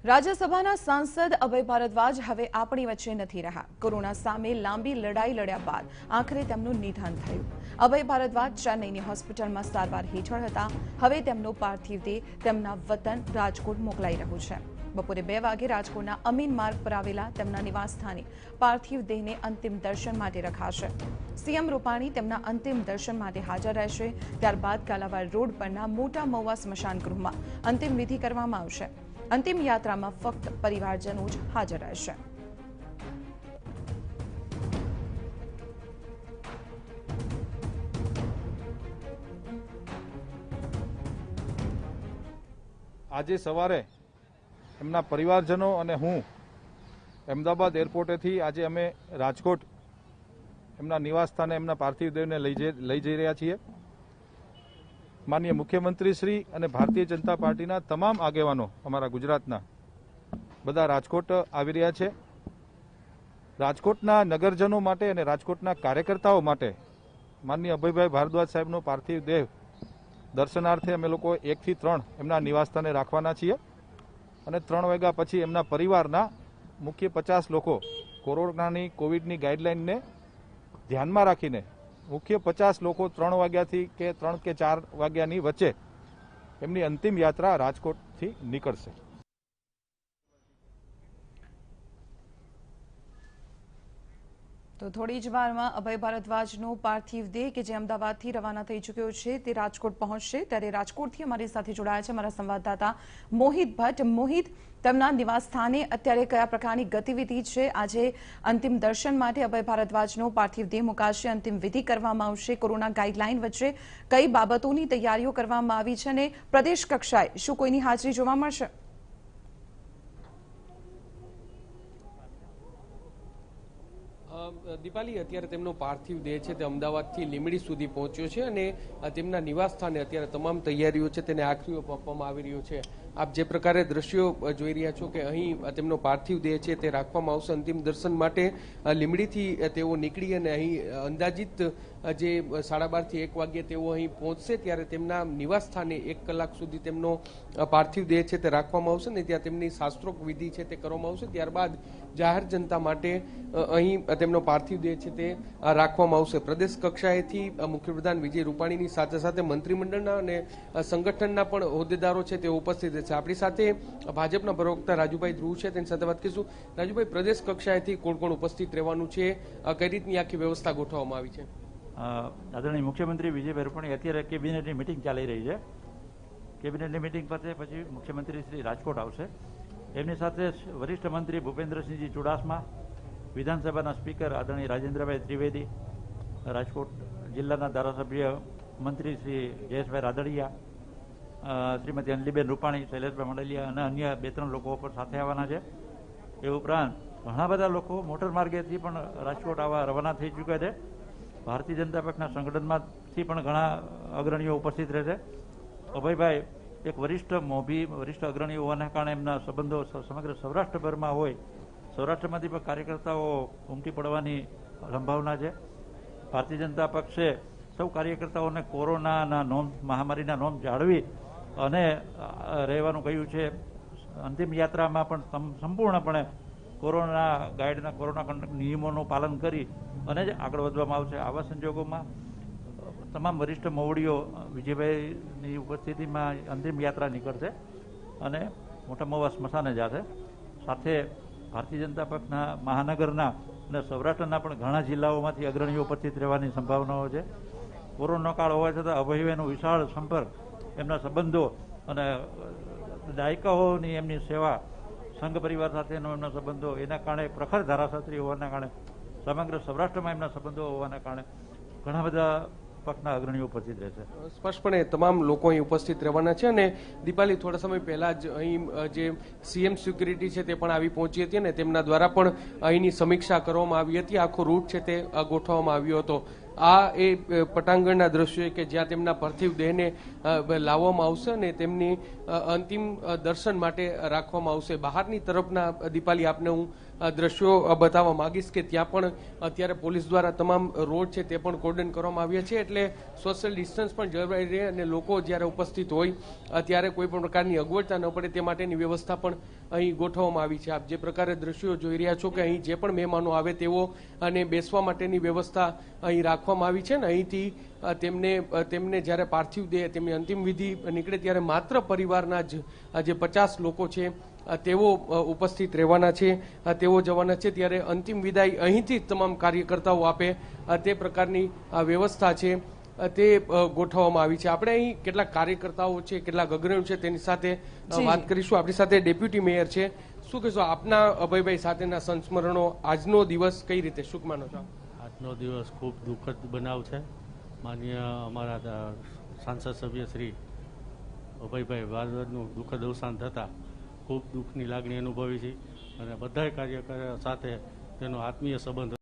રાજ્યસભાના સાંસદ અભય ભારદ્વાજ હવે આપણી વચ્ચે નથી રહ્યા। કોરોના સામે લાંબી લડાઈ લડ્યા બાદ આખરે તેમનું નિધન થયું। અભય ભારદ્વાજ ચેન્નઈની હોસ્પિટલમાં સારવાર હેઠળ હતા। હવે તેમનો પાર્થિવ દેહ તેમના વતન રાજકોટ મોકલાઈ રહ્યો છે। બપોરે 2 વાગે રાજકોટના અમીન માર્ગ પર આવેલા તેમના નિવાસસ્થાને પાર્થિવ દેહને અંતિમ દર્શન માટે રખાશે। સીએમ રૂપાણી તેમના અંતિમ દર્શન માટે હાજર રહેશે। ત્યારબાદ કાલાવાડ રોડ પરના મોટા મહુવા સ્મશાન ગૃહમાં અંતિમ વિધિ કરવામાં આવશે। અંતિમ યાત્રામાં ફક્ત પરિવારજનો જ હાજર રહેશે। આજે સવારે એમના પરિવારજનો અને હું અમદાવાદ એરપોર્ટેથી આજે અમે રાજકોટ એમના નિવાસસ્થાને એમના પાર્થિવ દેહને લઈ જઈ રહ્યા છીએ। માનનીય મુખ્યમંત્રી શ્રી અને ભારતીય જનતા પાર્ટીના તમામ આગેવાનો અમારા ગુજરાતના બધા રાજકોટ આવી રહ્યા છે। રાજકોટના નગરજનો માટે અને રાજકોટના કાર્યકર્તાઓ માટે માનનીય અભયભાઈ ભારદ્વાજ સાહેબનો પાર્થિવ દેહ દર્શનાર્થે અમે લોકો 1 થી 3 એમના નિવાસસ્થાને રાખવાના છીએ અને 3 વાગ્યા પછી એમના પરિવારના મુખ્ય 50 લોકો કોરોનાની કોવિડની ગાઈડલાઈનને ધ્યાનમાં રાખીને મુખ્ય 50 લોકો 3 વાગ્યાથી કે 3 કે 4 વાગ્યાની વચ્ચે એમની અંતિમ યાત્રા રાજકોટથી નીકળશે। તો થોડી જ વારમાં અભય ભારદ્વાજનો પાર્થિવ દેહ કે જે અમદાવાદથી રવાના થઈ ચૂક્યો છે તે રાજકોટ પહોંચશે। ત્યારે રાજકોટથી અમારી સાથે જોડાયા છે અમારા સંવાદદાતા મોહિત ભટ્ટ। મોહિત, તેમના નિવાસ સ્થાને અત્યારે કયા પ્રકારની ગતિવિધિ છે? આજે અંતિમ દર્શન માટે અભય ભારદ્વાજનો પાર્થિવ દેહ મુકાશે, અંતિમ વિધિ કરવામાં આવશે। કોરોના ગાઈડલાઈન વચ્ચે કઈ બાબતોની તૈયારીઓ કરવામાં આવી છે અને પ્રદેશ કક્ષાએ શું કોઈની હાજરી જોવા મળશે? દીપાલી, અત્યારે તેમનો પાર્થિવ દેહ છે તે અમદાવાદથી લીંબડી સુધી પહોંચ્યો છે અને તેમના નિવાસ સ્થાને અત્યારે તમામ તૈયારીઓ છે તેને આખરી ઓપ આપવામાં આવી રહ્યો છે। આપ જે પ્રકારે દ્રશ્યો જોઈ રહ્યા છો કે અહીં તેમનો પાર્થિવ દેહ છે તે રાખવામાં આવશે। અંતિમ દર્શન માટે લીંબડીથી તેઓ નીકળી અને અહીં અંદાજિત જે 12:30 થી 1 વાગ્યે તેઓ અહીં પહોંચશે ત્યારે તેમના નિવાસ સ્થાને 1 કલાક સુધી તેમનો પાર્થિવ દેહ છે તે રાખવામાં આવશે ને ત્યાં તેમની શાસ્ત્રોક્ત વિધિ છે તે કરવામાં આવશે। ત્યારબાદ જાહેર જનતા માટે અહીં તેમનો પાર્થિવ દેહ છે તે રાખવામાં આવશે। પ્રદેશ કક્ષાએથી મુખ્યપ્રધાન વિજય રૂપાણીની સાથે સાથે મંત્રીમંડળના અને સંગઠનના પણ હોદ્દેદારો છે તે ઉપસ્થિત છે। આપણી સાથે ભાજપના પ્રવક્તા રાજુભાઈ ધ્રુવ છે, તેની સાથે વાત કરીશું। રાજુભાઈ, પ્રદેશ કક્ષાએથી કોણ કોણ ઉપસ્થિત રહેવાનું છે, કઈ રીતની આખી વ્યવસ્થા ગોઠવવામાં આવી છે? આદરણીય મુખ્યમંત્રી વિજયભાઈ રૂપાણી અત્યારે કેબિનેટની મિટિંગ ચાલી રહી છે। કેબિનેટની મિટિંગ પતે પછી મુખ્યમંત્રી શ્રી રાજકોટ આવશે। એમની સાથે વરિષ્ઠ મંત્રી ભૂપેન્દ્રસિંહજી ચુડાસમા, વિધાનસભાના સ્પીકર આદરણીય રાજેન્દ્રભાઈ ત્રિવેદી, રાજકોટ જિલ્લાના ધારાસભ્ય મંત્રી શ્રી જયેશભાઈ રાદડિયા, શ્રીમતી અંજલીબેન રૂપાણી, શૈલેષભાઈ મંડલિયા અને અન્ય 2-3 લોકો પણ સાથે આવવાના છે। એ ઉપરાંત ઘણા બધા લોકો મોટર માર્ગેથી પણ રાજકોટ આવવા રવાના થઈ ચૂક્યા છે। ભારતીય જનતા પક્ષના સંગઠનમાંથી પણ ઘણા અગ્રણીઓ ઉપસ્થિત રહેશે। અભયભાઈ એક વરિષ્ઠ અગ્રણી હોવાના કારણે એમના સંબંધો સમગ્ર સૌરાષ્ટ્રભરમાં હોય। સૌરાષ્ટ્રમાંથી પણ કાર્યકર્તાઓ ઉમટી પડવાની સંભાવના છે। ભારતીય જનતા પક્ષે સૌ કાર્યકર્તાઓને કોરોનાના મહામારીના નોમ જાળવી અને રહેવાનું કહ્યું છે। અંતિમ યાત્રામાં પણ સંપૂર્ણપણે કોરોના નિયમોનું પાલન કરી અને જ આગળ વધવામાં આવશે। આવા સંજોગોમાં તમામ વરિષ્ઠ મોવડીઓ વિજયભાઈની ઉપસ્થિતિમાં અંતિમ યાત્રા નીકળશે અને મોટા મહુવા સ્મશાને જશે। સાથે ભારતીય જનતા પક્ષના મહાનગરના અને સૌરાષ્ટ્રના પણ ઘણા જિલ્લાઓમાંથી અગ્રણીઓ ઉપસ્થિત રહેવાની સંભાવનાઓ છે। કોરોના કાળ હોવા છતાં અભયભાઈનો વિશાળ સંપર્ક, એમના સંબંધો અને દાયકાઓની એમની સેવા, સંઘ પરિવાર સાથેનો એમના સંબંધો, એના કારણે પ્રખર ધારાશાસ્ત્રી હોવાના કારણે સમગ્ર સૌરાષ્ટ્રમાં એમના સંબંધો હોવાના કારણે ઘણા બધા પક્ષના અગ્રણીઓ ઉપસ્થિત રહેશે। સ્પષ્ટપણે તમામ લોકો અહીં ઉપસ્થિત રહેવાના છે અને દીપાલી, થોડા સમય પહેલા જ અહીં જે સીએમ સિક્યુરિટી છે તે પણ આવી પહોંચી હતી અને તેમના દ્વારા પણ અહીંની સમીક્ષા કરવામાં આવી હતી। આખો રૂટ છે તે ગોઠવવામાં આવ્યો હતો। આ એ પટાંગણના દ્રશ્યો કે જ્યાં તેમના પાર્થિવ દેહને લાવવામાં આવશે અને તેમની અંતિમ દર્શન માટે રાખવામાં આવશે। બહારની તરફના દીપાલી આપને હું દ્રશ્યો બતાવવા માંગીશ કે ત્યાં પણ અત્યારે પોલીસ દ્વારા તમામ રોડ છે તે પણ કોર્ડન કરવામાં આવ્યા છે, એટલે સોશિયલ ડિસ્ટન્સ પણ જળવાઈ રહે અને લોકો જ્યારે ઉપસ્થિત હોય ત્યારે કોઈ પણ પ્રકારની અગવડતા ન પડે તે માટેની વ્યવસ્થા પણ અહીં ગોઠવવામાં આવી છે. આપ જે પ્રકારે દ્રશ્યો જોઈ રહ્યા છો કે અહીં જે પણ મહેમાનો આવે તેઓ અને બેસવા માટેની વ્યવસ્થા અહીં રાખવામાં આવી છે ને અહીંથી તેમને જ્યારે પાર્થિવ દેહ તેમની અંતિમ વિધિ નીકળે ત્યારે માત્ર પરિવારના જ જે 50 લોકો છે તેઓ ઉપસ્થિત રહેવાના છે, તેઓ જવાના છે. ત્યારે અંતિમ વિદાય અહીંથી જ તમામ કાર્યકર્તાઓ આપે તે પ્રકારની વ્યવસ્થા છે તે ગોઠવવામાં આવી છે. આપણે અહીં કેટલાક કાર્યકર્તાઓ છે, કેટલાક અગ્રણીઓ છે તેની સાથે વાત કરીશું. આપણી સાથે ડેપ્યુટી મેયર છે. શું કહેશો આપના અભયભાઈ સાથેના સંસ્મરણો, આજનો દિવસ કઈ રીતે શું માનો છો? આજનો દિવસ ખૂબ દુઃખદ બનાવ છે. માનનીય અમારા સાંસદ સભ્ય શ્રી અભયભાઈ ભારદ્વાજનું દુઃખદ અવસાન થતાં ખૂબ દુઃખની લાગણી અનુભવી છે અને બધા કાર્યકરો સાથે તેનો આત્મીય સંબંધ